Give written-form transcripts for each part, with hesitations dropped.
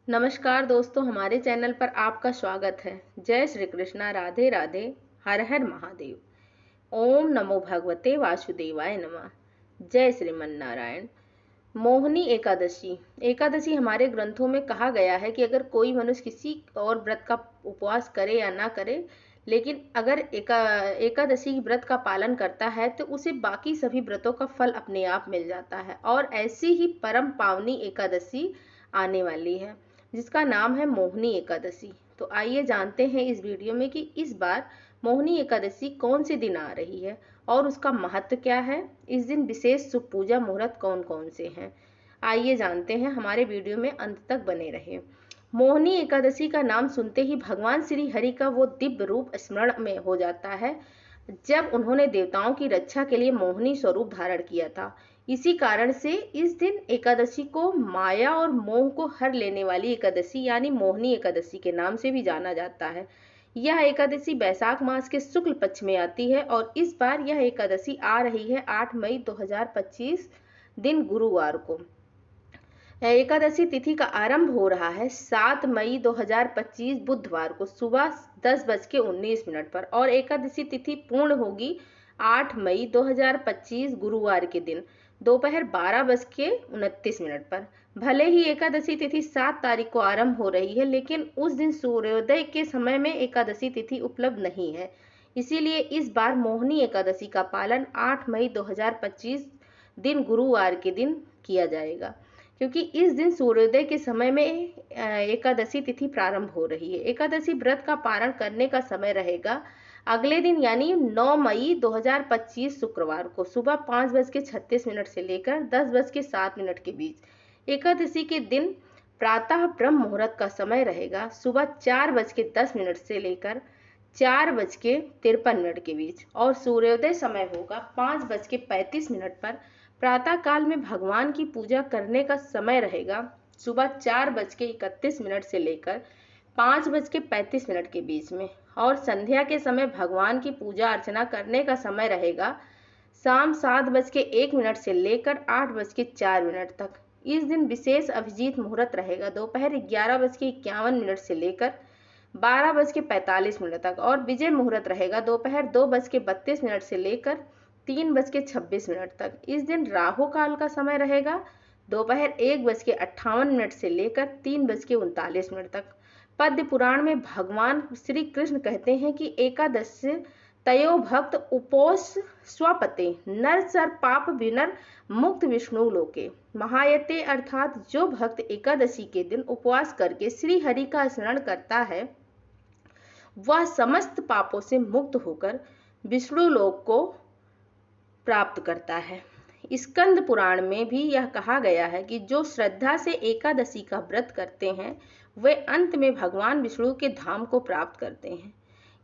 नमस्कार दोस्तों, हमारे चैनल पर आपका स्वागत है। जय श्री कृष्णा, राधे राधे, हर हर महादेव। ओम नमो भगवते वासुदेवाय नमः। जय श्रीमन नारायण। मोहिनी एकादशी। एकादशी हमारे ग्रंथों में कहा गया है कि अगर कोई मनुष्य किसी और व्रत का उपवास करे या ना करे, लेकिन अगर एकादशी की व्रत का पालन करता है तो उसे बाकी सभी व्रतों का फल अपने आप मिल जाता है। और ऐसी ही परम पावनी एकादशी आने वाली है जिसका नाम है मोहिनी एकादशी। तो आइए जानते हैं इस वीडियो में कि इस बार मोहिनी एकादशी कौन से दिन आ रही है और उसका महत्व क्या है। इस दिन विशेष शुभ पूजा मुहूर्त कौन कौन से हैं, आइए जानते हैं। हमारे वीडियो में अंत तक बने रहें। मोहिनी एकादशी का नाम सुनते ही भगवान श्री हरि का वो दिव्य रूप स्मरण में हो जाता है जब उन्होंने देवताओं की रक्षा के लिए मोहिनी स्वरूप धारण किया था। इसी कारण से इस दिन एकादशी को माया और मोह को हर लेने वाली एकादशी यानी मोहिनी एकादशी के नाम से भी जाना जाता है। यह एकादशी बैसाख मास के शुक्ल पक्ष में आती है और इस बार यह एकादशी आ रही है 8 मई 2025 दिन गुरुवार को। एकादशी तिथि का आरंभ हो रहा है 7 मई 2025 बुधवार को सुबह 10:19 पर और एकादशी तिथि पूर्ण होगी 8 मई 2025 गुरुवार के दिन दोपहर 12:29 पर। भले ही एकादशी तिथि 7 तारीख को आरंभ हो रही है, लेकिन उस दिन सूर्योदय के समय में एकादशी तिथि उपलब्ध नहीं है। इसीलिए इस बार मोहिनी एकादशी का पालन 8 मई 2025 दिन गुरुवार के दिन किया जाएगा, क्योंकि इस दिन सूर्योदय के समय में एकादशी तिथि प्रारंभ हो रही है। एकादशी व्रत का पारण करने का समय रहेगा अगले दिन यानी 9 मई 2025 शुक्रवार को सुबह 5:36 से लेकर 10:07 के बीच। एकादशी के दिन प्रातः ब्रह्म मुहूर्त का समय रहेगा सुबह 4:10 से लेकर 4:53 के बीच और सूर्योदय समय होगा 5:35 पर। प्रातः काल में भगवान की पूजा करने का समय रहेगा सुबह 4:31 से लेकर 5:35 के बीच में और संध्या के समय भगवान की पूजा अर्चना करने का समय रहेगा शाम 7:01 से लेकर 8:04 तक। इस दिन विशेष अभिजीत मुहूर्त रहेगा दोपहर 11:51 से लेकर 12:45 तक और विजय मुहूर्त रहेगा दोपहर 2:32 से लेकर 3:26 तक। इस दिन राहु काल का समय रहेगा दोपहर 1:58 से लेकर 3:39 तक। पद्म पुराण में भगवान श्री कृष्ण कहते हैं कि एकादश तयो भक्त उपोष स्वपते नर सर पाप विनर मुक्त विष्णु लोके। महायते अर्थात जो भक्त एकादशी के दिन उपवास करके श्री हरि का स्मरण करता है वह समस्त पापों से मुक्त होकर विष्णु लोक को प्राप्त करता है। स्कंद पुराण में भी यह कहा गया है कि जो श्रद्धा से एकादशी का व्रत करते हैं वे अंत में भगवान विष्णु के धाम को प्राप्त करते हैं।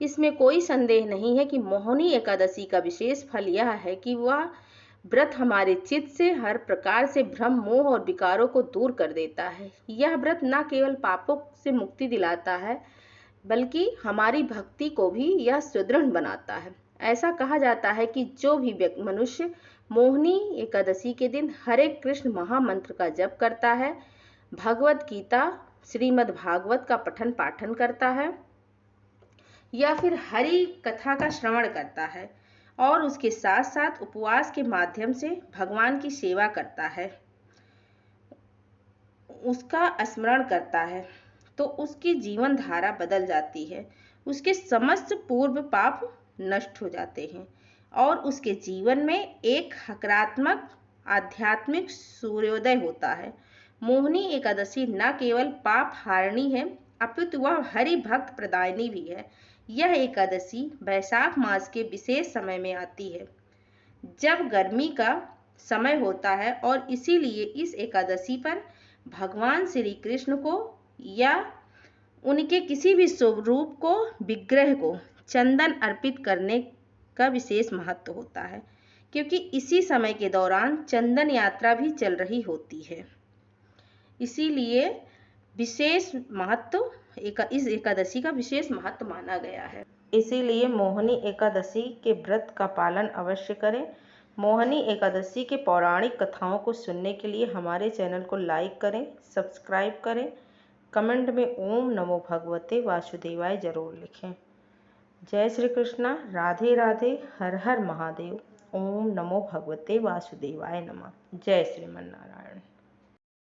इसमें कोई संदेह नहीं है कि मोहिनी एकादशी का विशेष फल यह है कि वह व्रत हमारे चित्त से हर प्रकार से भ्रम मोह और विकारों को दूर कर देता है। यह व्रत न केवल पापों से मुक्ति दिलाता है बल्कि हमारी भक्ति को भी यह सुदृढ़ बनाता है। ऐसा कहा जाता है कि जो भी मनुष्य मोहिनी एकादशी के दिन हरे कृष्ण महामंत्र का जप करता है, भगवत गीता श्रीमद् भागवत का पठन पाठन करता है या फिर हरि कथा का श्रवण करता है और उसके साथ साथ उपवास के माध्यम से भगवान की सेवा करता है, उसका स्मरण करता है, तो उसकी जीवन धारा बदल जाती है, उसके समस्त पूर्व पाप नष्ट हो जाते हैं और उसके जीवन में एक सकारात्मक आध्यात्मिक सूर्योदय होता है। मोहिनी एकादशी न केवल पाप हारणी है अपितु वह हरि भक्त प्रदायिनी भी है। यह एकादशी बैसाख मास के विशेष समय में आती है जब गर्मी का समय होता है और इसीलिए इस एकादशी पर भगवान श्री कृष्ण को या उनके किसी भी स्वरूप को विग्रह को चंदन अर्पित करने का विशेष महत्व होता है, क्योंकि इसी समय के दौरान चंदन यात्रा भी चल रही होती है। इसीलिए विशेष महत्व इस एकादशी का विशेष महत्व माना गया है। इसीलिए मोहिनी एकादशी के व्रत का पालन अवश्य करें। मोहिनी एकादशी के पौराणिक कथाओं को सुनने के लिए हमारे चैनल को लाइक करें, सब्सक्राइब करें कमेंट में ओम नमो भगवते वासुदेवाय जरूर लिखें। जय श्री कृष्णा, राधे राधे, हर हर महादेव। ओम नमो भगवते वासुदेवाय नमः। जय श्रीमन नारायण।